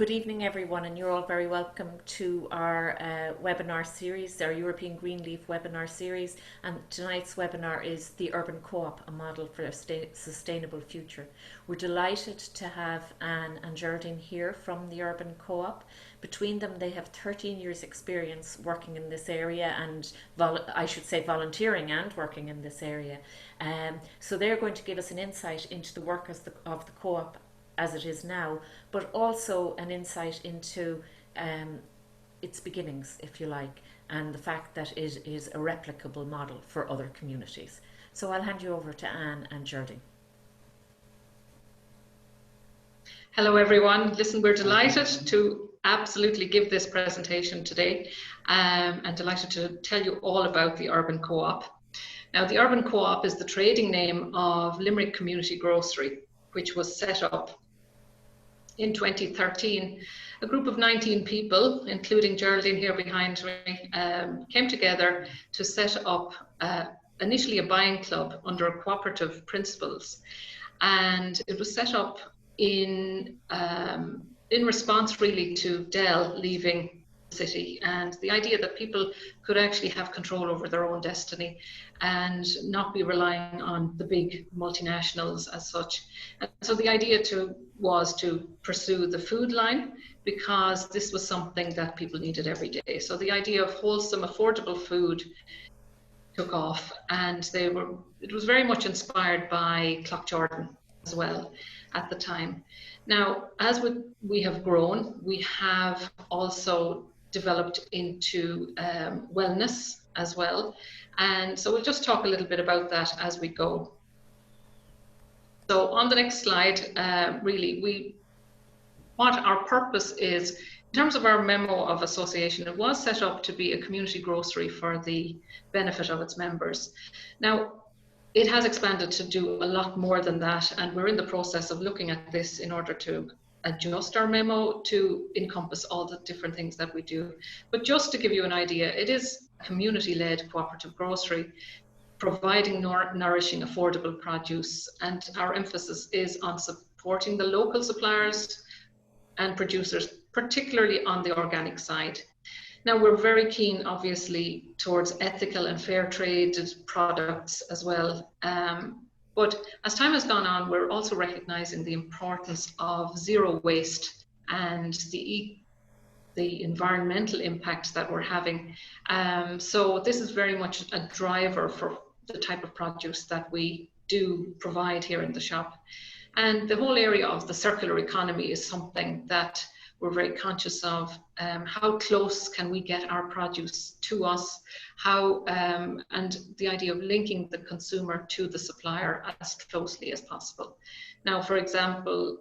Good evening, everyone, and you're all very welcome to our webinar series, our European Green Leaf webinar series. And tonight's webinar is the Urban Co-op, a model for a sustainable future. We're delighted to have Anne and Geraldine here from the Urban Co-op. Between them, they have 13 years' experience working in this area, and I should say volunteering and working in this area. So they're going to give us an insight into the work of the co-op as it is now, but also an insight into its beginnings, if you like, and the fact that it is a replicable model for other communities. So I'll hand you over to Anne and Geraldine. Hello everyone. Listen, we're delighted to absolutely give this presentation today and delighted to tell you all about the Urban Co-op. Now, the Urban Co-op is the trading name of Limerick Community Grocery, which was set up in 2013. A group of 19 people, including Geraldine here behind me, came together to set up initially a buying club under cooperative principles. And it was set up in response really to Dell leaving the city, and the idea that people could actually have control over their own destiny and not be relying on the big multinationals as such. And so the idea was to pursue the food line, because this was something that people needed every day. So the idea of wholesome, affordable food took off, and it was very much inspired by Clockjordan as well at the time. Now, as we have grown, we have also developed into wellness as well. And so we'll just talk a little bit about that as we go. So on the next slide, really, what our purpose is, in terms of our memo of association, it was set up to be a community grocery for the benefit of its members. Now, it has expanded to do a lot more than that, and we're in the process of looking at this in order to adjust our memo to encompass all the different things that we do. But just to give you an idea, it is a community-led cooperative grocery, providing nourishing, affordable produce, and our emphasis is on supporting the local suppliers and producers, particularly on the organic side. Now, we're very keen, obviously, towards ethical and fair traded products as well. But as time has gone on, we're also recognizing the importance of zero waste and the environmental impact that we're having. So this is very much a driver for the type of produce that we do provide here in the shop. And the whole area of the circular economy is something that we're very conscious of. How close can we get our produce to us? And the idea of linking the consumer to the supplier as closely as possible. Now, for example,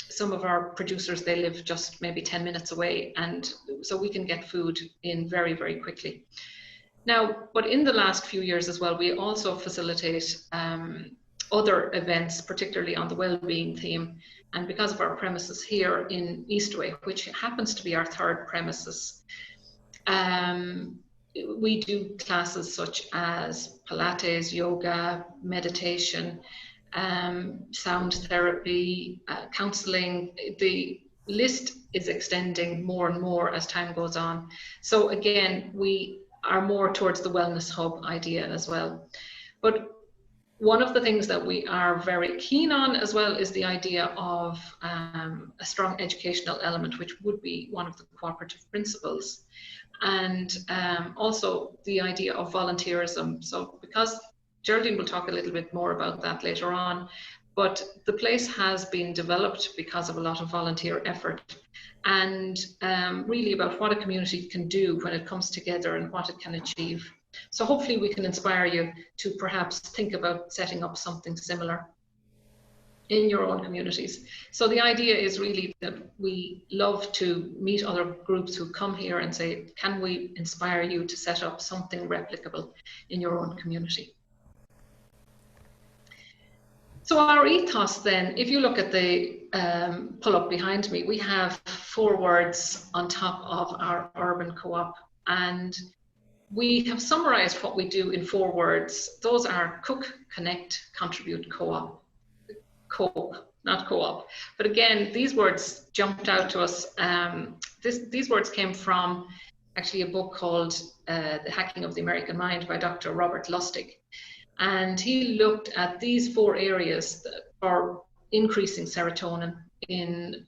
some of our producers, they live just maybe 10 minutes away, and so we can get food in very, very quickly. Now, but in the last few years as well, we also facilitate other events, particularly on the well-being theme. And because of our premises here in Eastway, which happens to be our third premises, we do classes such as Pilates, yoga, meditation, sound therapy, counseling. The list is extending more and more as time goes on. So again, we are more towards the wellness hub idea as well. But one of the things that we are very keen on as well is the idea of a strong educational element, which would be one of the cooperative principles. And also the idea of volunteerism. So because Geraldine will talk a little bit more about that later on, but the place has been developed because of a lot of volunteer effort, and really about what a community can do when it comes together and what it can achieve. So hopefully we can inspire you to perhaps think about setting up something similar in your own communities. So the idea is really that we love to meet other groups who come here and say, can we inspire you to set up something replicable in your own community? So our ethos then, if you look at the pull up behind me, we have 4 words on top of our Urban Co-op, and we have summarized what we do in 4 words. Those are cook, connect, contribute, co-op. Cope. not co-op. But again, these words jumped out to us. These words came from actually a book called The Hacking of the American Mind by Dr. Robert Lustig. And he looked at these 4 areas for increasing serotonin in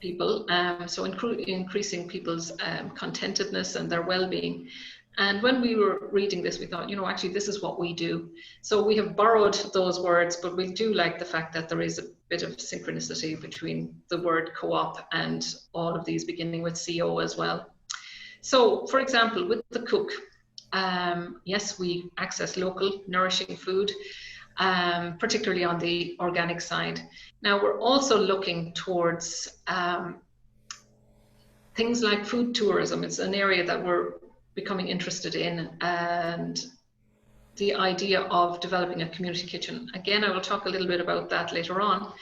people, so increasing people's contentedness and their well-being. And when we were reading this, we thought, actually, this is what we do. So we have borrowed those words, but we do like the fact that there is a bit of synchronicity between the word co-op and all of these beginning with CO as well. So, for example, with the cook, yes, we access local, nourishing food, particularly on the organic side. Now, we're also looking towards things like food tourism. It's an area that we're becoming interested in, and the idea of developing a community kitchen. Again, I will talk a little bit about that later on.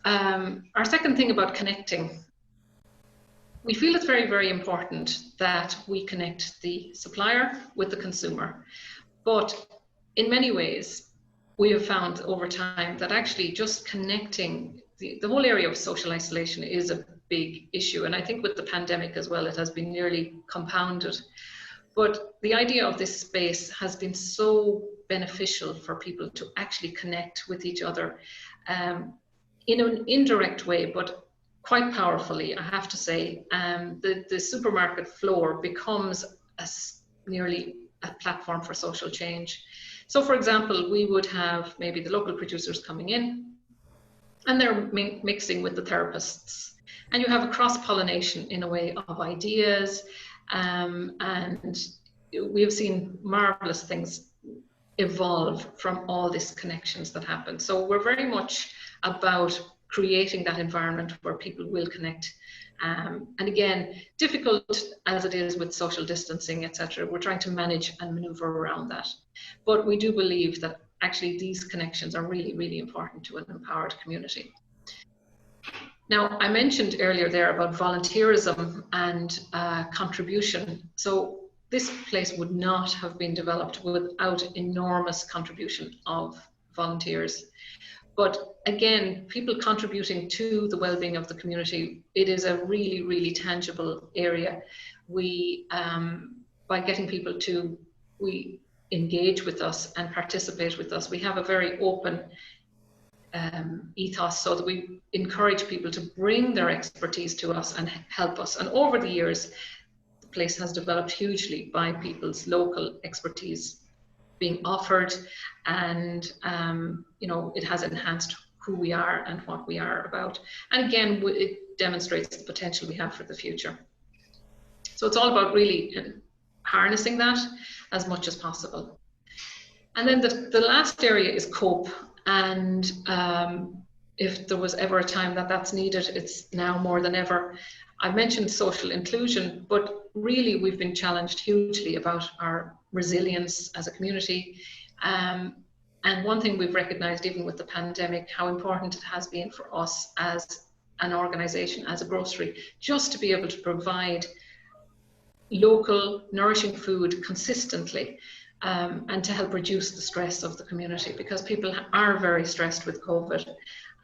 Our second thing about connecting. We feel it's very, very important that we connect the supplier with the consumer. But in many ways, we have found over time that actually just connecting, the whole area of social isolation is a big issue. And I think with the pandemic as well, it has been nearly compounded. But the idea of this space has been so beneficial for people to actually connect with each other in an indirect way, but quite powerfully, I have to say. The supermarket floor becomes nearly a platform for social change. So, for example, we would have maybe the local producers coming in, and they're mixing with the therapists. And you have a cross-pollination in a way of ideas, and we have seen marvelous things evolve from all these connections that happen. So we're very much about creating that environment where people will connect. And again, difficult as it is with social distancing, etc., we're trying to manage and maneuver around that. But we do believe that actually these connections are really, really important to an empowered community. Now, I mentioned earlier there about volunteerism and contribution. So this place would not have been developed without enormous contribution of volunteers. But again, people contributing to the well-being of the community, it is a really, really tangible area. We, by getting people to engage with us and participate with us, we have a very open ethos, so that we encourage people to bring their expertise to us and help us. And over the years, the place has developed hugely by people's local expertise being offered, and it has enhanced who we are and what we are about. And again, it demonstrates the potential we have for the future. So it's all about really harnessing that as much as possible. And then the last area is cope. And if there was ever a time that that's needed, it's now more than ever. I mentioned social inclusion, but really we've been challenged hugely about our resilience as a community. And one thing we've recognized, even with the pandemic, how important it has been for us as an organization, as a grocery, just to be able to provide local, nourishing food consistently, and to help reduce the stress of the community, because people are very stressed with COVID.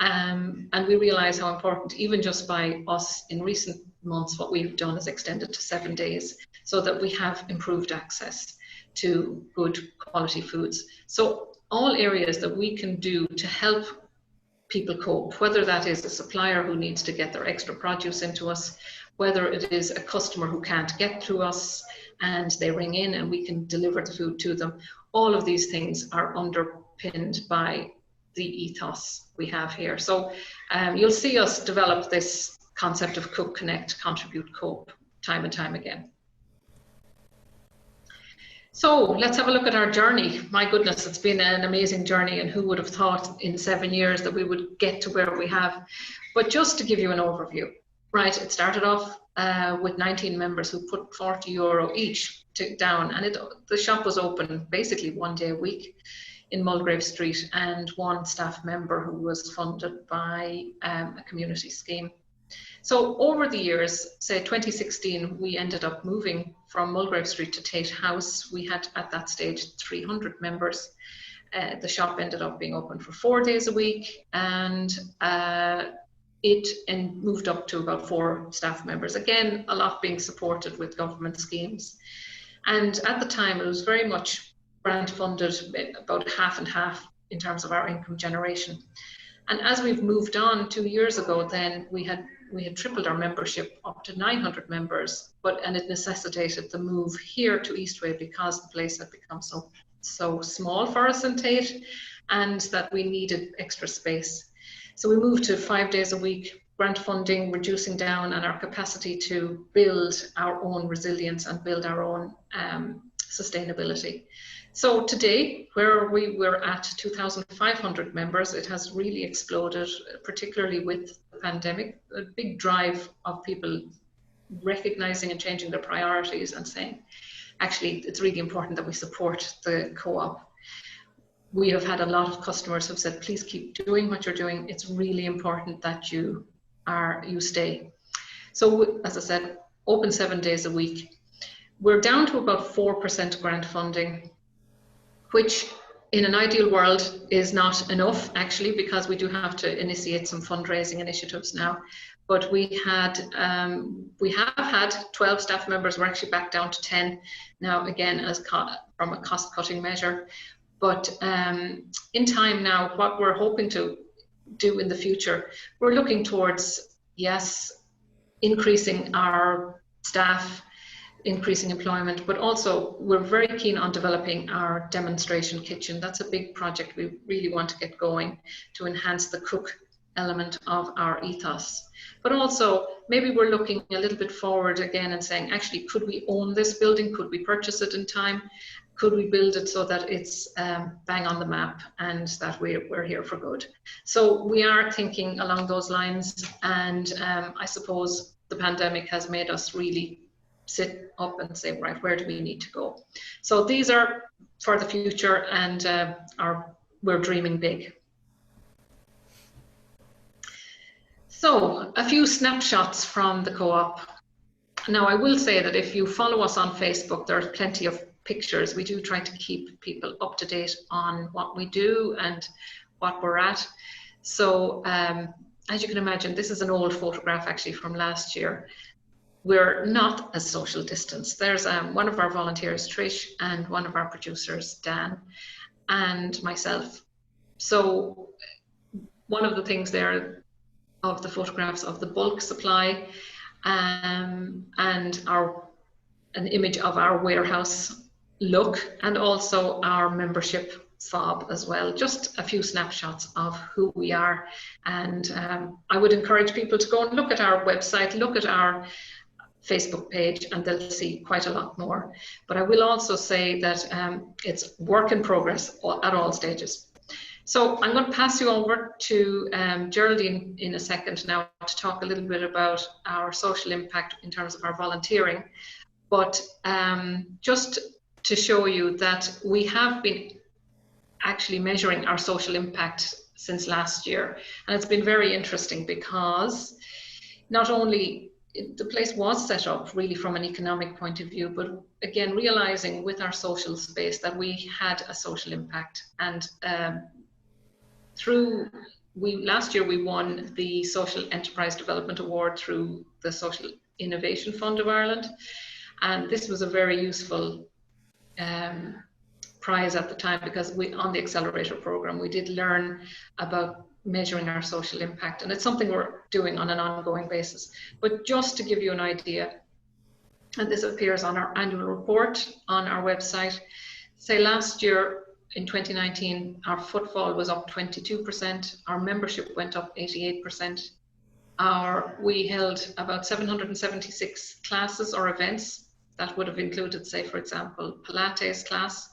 And we realize how important, even just by us in recent months, what we've done is extended to 7 days, so that we have improved access to good quality foods. So all areas that we can do to help people cope, whether that is a supplier who needs to get their extra produce into us, whether it is a customer who can't get to us and they ring in and we can deliver the food to them, all of these things are underpinned by the ethos we have here. So you'll see us develop this concept of cook, connect, contribute, cope time and time again. So let's have a look at our journey. My goodness, it's been an amazing journey, and who would have thought in 7 years that we would get to where we have. But just to give you an overview, right, it started off with 19 members who put €40 each down, and the shop was open basically 1 day a week in Mulgrave Street, and one staff member who was funded by a community scheme. So over the years, say 2016, we ended up moving from Mulgrave Street to Tate House. We had at that stage 300 members. the shop ended up being open for 4 days a week, and moved up to about 4 staff members. Again, a lot being supported with government schemes. And at the time, it was very much grant funded, about half and half in terms of our income generation. And as we've moved on 2 years ago, then we had tripled our membership up to 900 members, and it necessitated the move here to Eastway because the place had become so small for us in Tate, and that we needed extra space. So we moved to 5 days a week, grant funding reducing down, and our capacity to build our own resilience and build our own sustainability. So today, where we were at 2,500 members, it has really exploded, particularly with the pandemic. A big drive of people recognizing and changing their priorities and saying, actually, it's really important that we support the co-op. We have had a lot of customers who've said, please keep doing what you're doing. It's really important that you stay. So as I said, open 7 days a week. We're down to about 4% grant funding, which in an ideal world is not enough, actually, because we do have to initiate some fundraising initiatives now. But we have had 12 staff members. We're actually back down to 10 now, again, from a cost-cutting measure. But in time now, what we're hoping to do in the future, we're looking towards, yes, increasing our staff, increasing employment, but also we're very keen on developing our demonstration kitchen. That's a big project we really want to get going to enhance the cook element of our ethos. But also maybe we're looking a little bit forward again and saying, actually, could we own this building? Could we purchase it in time? Could we build it so that it's bang on the map and that we're here for good? So we are thinking along those lines, and I suppose the pandemic has made us really sit up and say, right, where do we need to go? So these are for the future, and we're dreaming big. So a few snapshots from the co-op. Now, I will say that if you follow us on Facebook, there's plenty of pictures. We do try to keep people up to date on what we do and what we're at. So as you can imagine, this is an old photograph actually from last year. We're not as social distance. There's one of our volunteers, Trish, and one of our producers, Dan, and myself. So one of the things there of the photographs of the bulk supply and an image of our warehouse look, and also our membership fob as well. Just a few snapshots of who we are. And I would encourage people to go and look at our website, look at our Facebook page, and they'll see quite a lot more. But I will also say that it's work in progress at all stages. So I'm going to pass you over to Geraldine in a second now to talk a little bit about our social impact in terms of our volunteering. But just to show you that we have been actually measuring our social impact since last year. And it's been very interesting because not only the place was set up really from an economic point of view, but again, realizing with our social space that we had a social impact. And last year we won the Social Enterprise Development Award through the Social Innovation Fund of Ireland. And this was a very useful prize at the time, because on the accelerator program, we did learn about measuring our social impact, and it's something we're doing on an ongoing basis. But just to give you an idea, and this appears on our annual report on our website, say last year in 2019, our footfall was up 22%, our membership went up 88%, we held about 776 classes or events. That would have included, say, for example, Pilates class.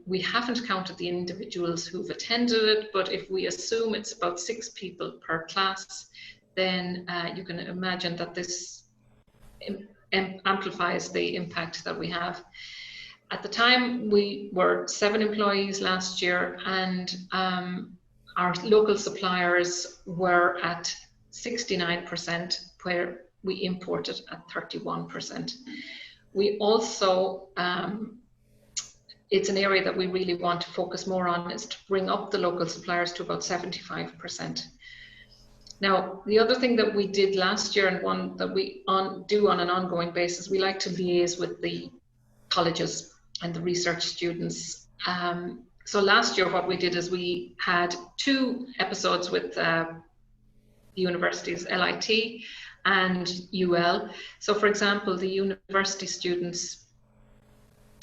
We haven't counted the individuals who've attended it, but if we assume it's about 6 people per class, then you can imagine that this amplifies the impact that we have. At the time, we were 7 employees last year, and our local suppliers were at 69%, where we imported at 31%. We also it's an area that we really want to focus more on, is to bring up the local suppliers to about 75%. Now, the other thing that we did last year, and one that we do on an ongoing basis, we like to liaise with the colleges and the research students. So last year what we did is we had 2 episodes with the universities, LIT and UL. So for example, the university students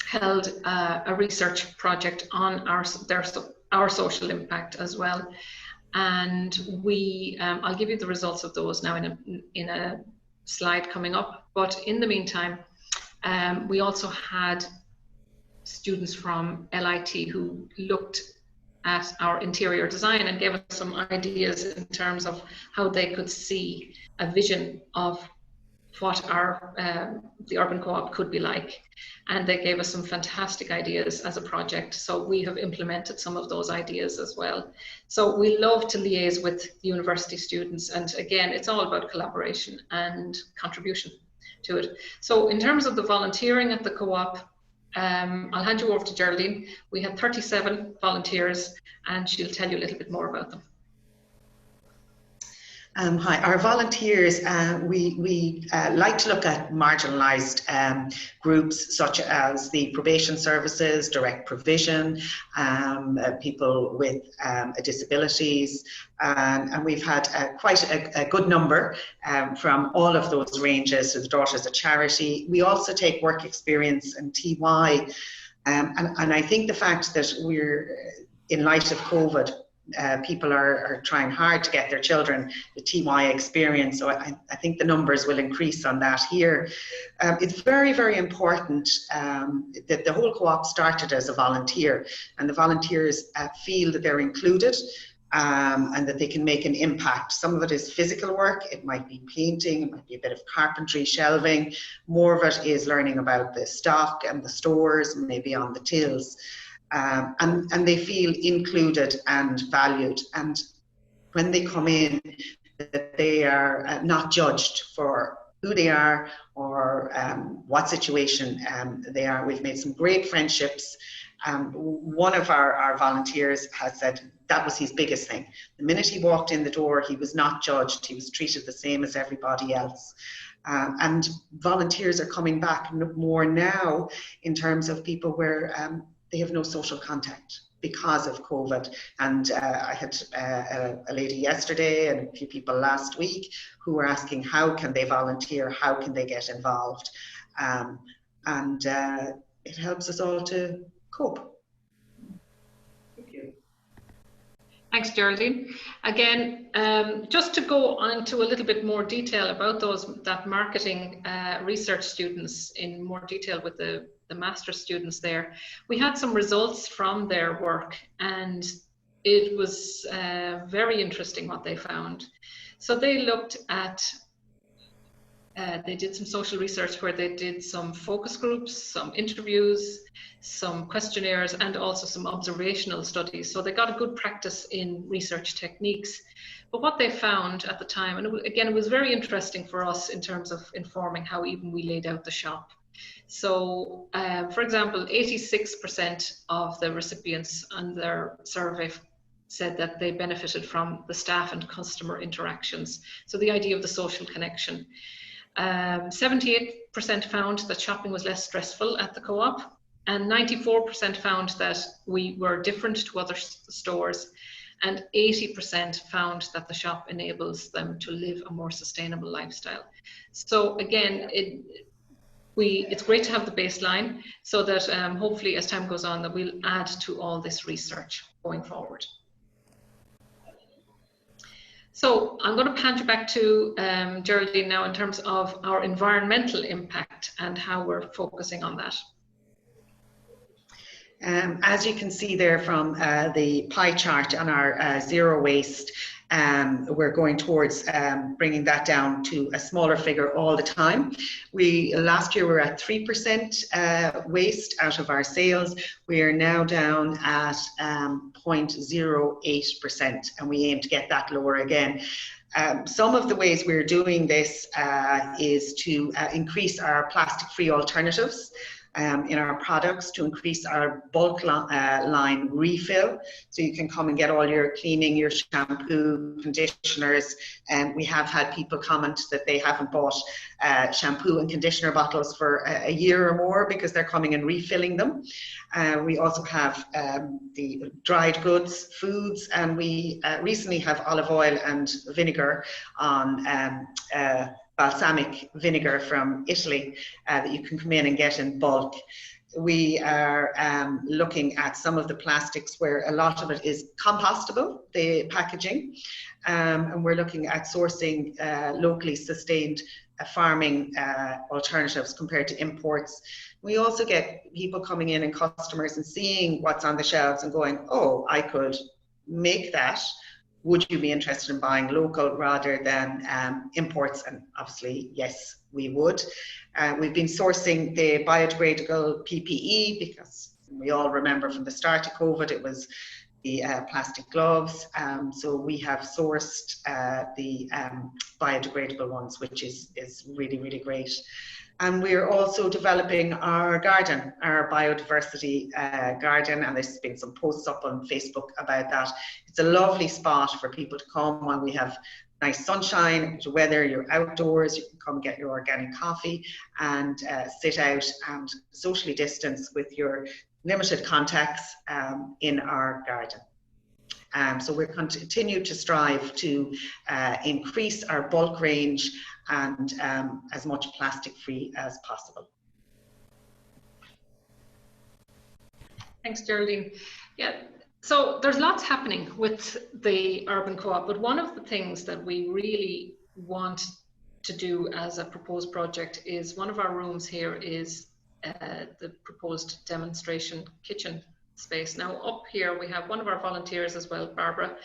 held a research project on our social impact as well. And we, I'll give you the results of those now in a slide coming up. But in the meantime, we also had students from LIT who looked at our interior design and gave us some ideas in terms of how they could see a vision of what the urban co-op could be like. And they gave us some fantastic ideas as a project. So we have implemented some of those ideas as well. So we love to liaise with university students. And again, it's all about collaboration and contribution to it. So in terms of the volunteering at the co-op, I'll hand you over to Geraldine. We had 37 volunteers and she'll tell you a little bit more about them. Hi, our volunteers, we like to look at marginalised groups such as the probation services, direct provision, people with disabilities, and we've had quite a good number from all of those ranges, so the Daughters of Charity. We also take work experience and TY, and I think the fact that we're, in light of COVID, people are trying hard to get their children the TY experience, so I think the numbers will increase on that here. It's very, very important that the whole co-op started as a volunteer, and the volunteers feel that they're included and that they can make an impact. Some of it is physical work, it might be painting, it might be a bit of carpentry, shelving. More of it is learning about the stock and the stores, maybe on the tills. And they feel included and valued, and when they come in, that they are not judged for who they are or what situation they are. We've made some great friendships. One of our volunteers has said that was his biggest thing. The minute he walked in the door, he was not judged, he was treated the same as everybody else. And volunteers are coming back more now in terms of people where they have no social contact because of COVID. And I had a lady yesterday and a few people last week who were asking how can they volunteer, how can they get involved? And it helps us all to cope. Thank you. Thanks, Geraldine. Again, just to go on to a little bit more detail about that marketing research students in more detail with the master students there. We had some results from their work and it was very interesting what they found. So they looked at, they did some social research where they did some focus groups, some interviews, some questionnaires, and also some observational studies. So they got a good practice in research techniques. But what they found at the time, and again, it was very interesting for us in terms of informing how even we laid out the shop. So, for example, 86% of the recipients on their survey said that they benefited from the staff and customer interactions. So the idea of the social connection. 78% found that shopping was less stressful at the co-op, and 94% found that we were different to other stores, and 80% found that the shop enables them to live a more sustainable lifestyle. So again, it's great to have the baseline so that hopefully as time goes on that we'll add to all this research going forward. So I'm going to hand you back to Geraldine now in terms of our environmental impact and how we're focusing on that. As you can see there from the pie chart on our zero waste, we're going towards bringing that down to a smaller figure all the time. Last year we were at 3% waste out of our sales. We are now down at 0.08%, and we aim to get that lower again. Some of the ways we're doing this is to increase our plastic-free alternatives. in our products to increase our bulk line refill. So you can come and get all your cleaning, your shampoo, conditioners. And we have had people comment that they haven't bought shampoo and conditioner bottles for a year or more because they're coming and refilling them. We also have the dried goods, foods, and we recently have olive oil and vinegar on balsamic vinegar from Italy that you can come in and get in bulk. We are looking at some of the plastics where a lot of it is compostable, the packaging, and we're looking at sourcing locally sustained farming alternatives compared to imports. We also get people coming in and customers and seeing what's on the shelves and going, oh, I could make that. Would you be interested in buying local rather than imports? And obviously, yes, we would. We've been sourcing the biodegradable PPE because we all remember from the start of COVID, it was the plastic gloves. So we have sourced the biodegradable ones, which is really, really great. And we're also developing our garden, our biodiversity garden, and there's been some posts up on Facebook about that. It's a lovely spot for people to come when we have nice sunshine, weather, you're outdoors, you can come and get your organic coffee and sit out and socially distance with your limited contacts in our garden. So we're continue to strive to increase our bulk range and as much plastic free as possible. Thanks, Geraldine. Yeah, so there's lots happening with the Urban Co-op, but one of the things that we really want to do as a proposed project is one of our rooms here is the proposed demonstration kitchen space. Now up here we have one of our volunteers as well, Barbara,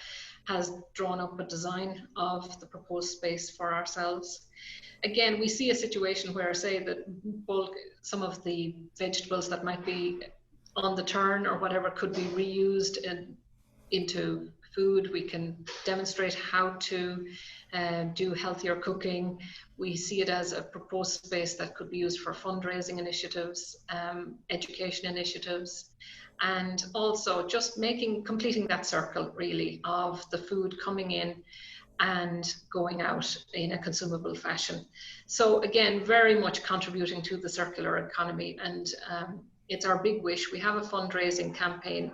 has drawn up a design of the proposed space for ourselves. Again, we see a situation where, say, that bulk, some of the vegetables that might be on the turn or whatever could be reused into food. We can demonstrate how to do healthier cooking. We see it as a proposed space that could be used for fundraising initiatives, education initiatives, and also just completing that circle really of the food coming in and going out in a consumable fashion. So again, very much contributing to the circular economy, and it's our big wish. We have a fundraising campaign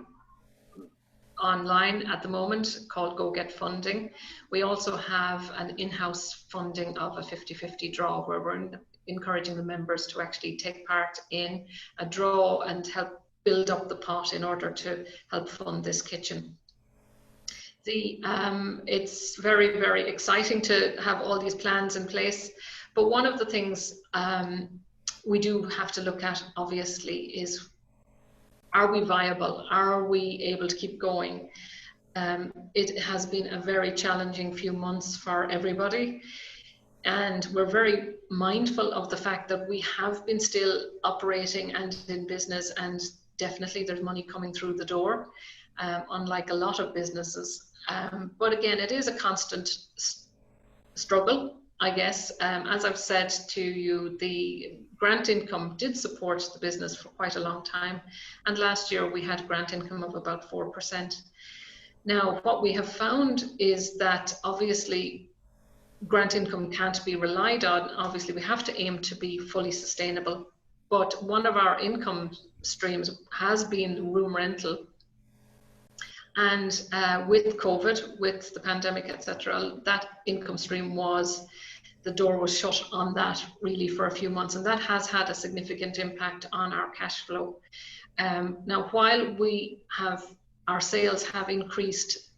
online at the moment called Go Get Funding. We also have an in-house funding of a 50-50 draw where we're encouraging the members to actually take part in a draw and help build up the pot in order to help fund this kitchen. It's very, very exciting to have all these plans in place, but one of the things we do have to look at, obviously, is are we viable? Are we able to keep going? It has been a very challenging few months for everybody, and we're very mindful of the fact that we have been still operating and in business, and definitely there's money coming through the door, unlike a lot of businesses. But again, it is a constant struggle, I guess. As I've said to you, the grant income did support the business for quite a long time. And last year we had grant income of about 4%. Now, what we have found is that obviously grant income can't be relied on. Obviously, we have to aim to be fully sustainable. But one of our income streams has been room rental. And with COVID, with the pandemic, etc., that income stream the door was shut on that really for a few months, and that has had a significant impact on our cash flow. Now, while our sales have increased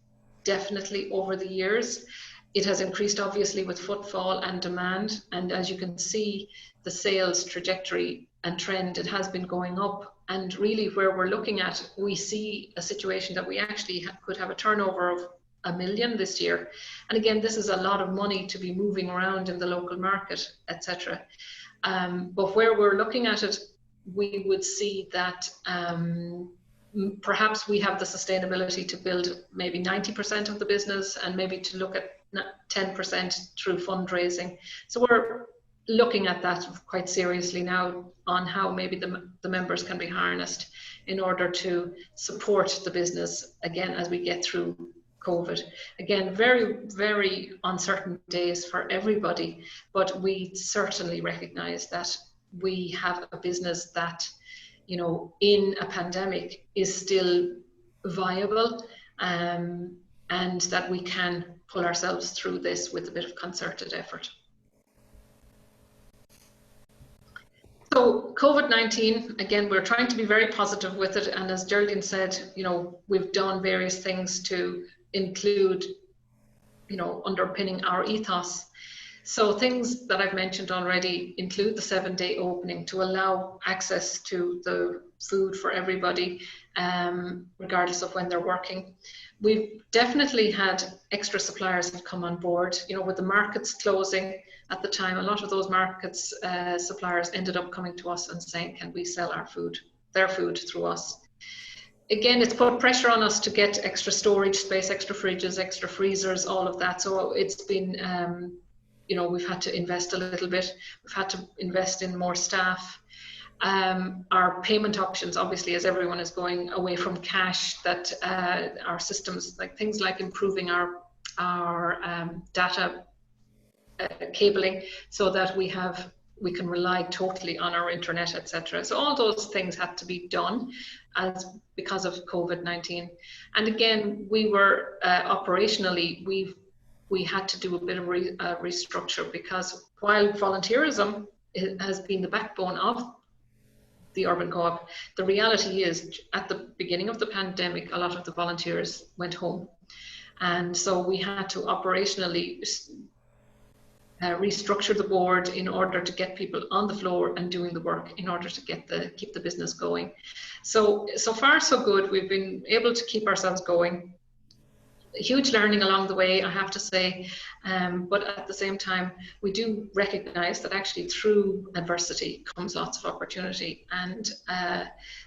definitely over the years, it has increased obviously with footfall and demand, and as you can see, the sales trajectory and trend, it has been going up. And really where we're looking at, we see a situation that we actually could have a turnover of 1 million this year. And again, this is a lot of money to be moving around in the local market, etc. But where we're looking at it, we would see that perhaps we have the sustainability to build maybe 90% of the business and maybe to look at 10% through fundraising. So we're looking at that quite seriously now on how maybe the members can be harnessed in order to support the business again as we get through COVID. Again, very, very uncertain days for everybody, but we certainly recognize that we have a business that, you know, in a pandemic is still viable, and that we can pull ourselves through this with a bit of concerted effort. So COVID-19, again, we're trying to be very positive with it. And as Geraldine said, you know, we've done various things to include, you know, underpinning our ethos. So things that I've mentioned already include the 7-day opening to allow access to the food for everybody, regardless of when they're working. We've definitely had extra suppliers that come on board. You know, with the markets closing at the time, a lot of those markets suppliers ended up coming to us and saying, can we sell our food, their food through us? Again, it's put pressure on us to get extra storage space, extra fridges, extra freezers, all of that. So it's been, you know, we've had to invest a little bit. We've had to invest in more staff. Our payment options, obviously, as everyone is going away from cash, that our systems, like things like improving our data cabling, so that we can rely totally on our internet, etc. So all those things had to be done because of COVID-19. And again, we were operationally, we had to do a bit of restructure, because while volunteerism has been the backbone of the Urban Co-op, the reality is at the beginning of the pandemic, a lot of the volunteers went home. And so we had to operationally restructure the board in order to get people on the floor and doing the work in order to keep the business going. So far so good. We've been able to keep ourselves going. Huge learning along the way, I have to say, but at the same time, we do recognize that actually through adversity comes lots of opportunity. And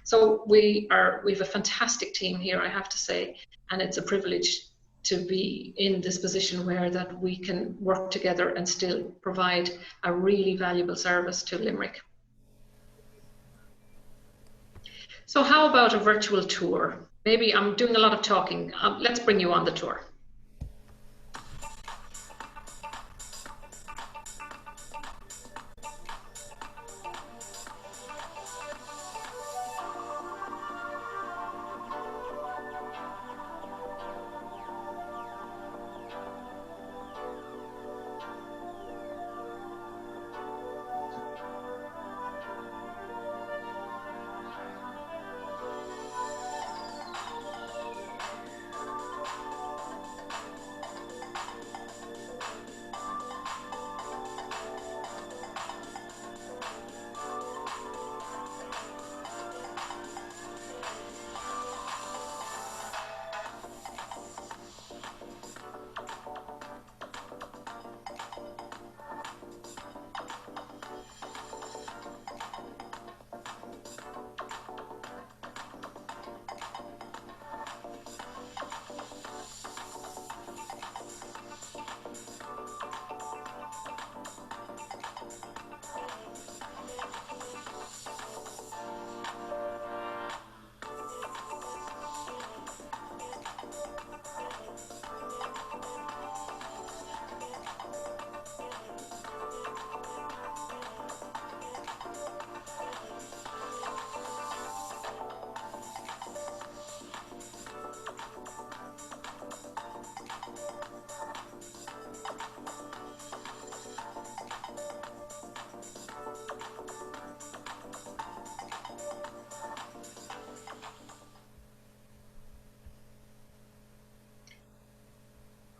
so we have a fantastic team here, I have to say, and it's a privilege to be in this position where that we can work together and still provide a really valuable service to Limerick. So how about a virtual tour? Maybe I'm doing a lot of talking. Let's bring you on the tour.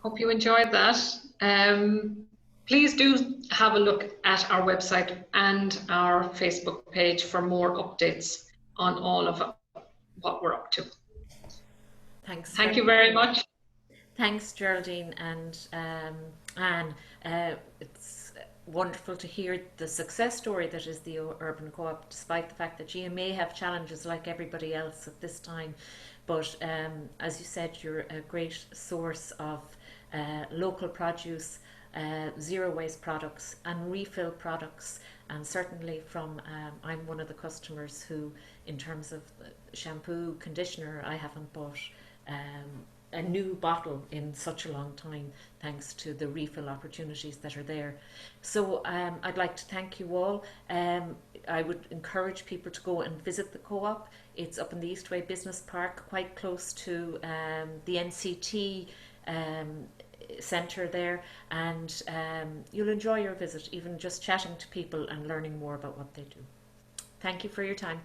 Hope you enjoyed that. Please do have a look at our website and our Facebook page for more updates on all of what we're up to. Thanks. Thank you very much. Thanks, Geraldine and Anne. It's wonderful to hear the success story that is the Urban Co-op, despite the fact that you may have challenges like everybody else at this time. But as you said, you're a great source of local produce zero waste products and refill products. And certainly from, I'm one of the customers who, in terms of shampoo, conditioner, I haven't bought a new bottle in such a long time, thanks to the refill opportunities that are there. So I'd like to thank you all. I would encourage people to go and visit the co-op. It's up in the Eastway Business Park, quite close to the NCT centre there, and you'll enjoy your visit, even just chatting to people and learning more about what they do. Thank you for your time.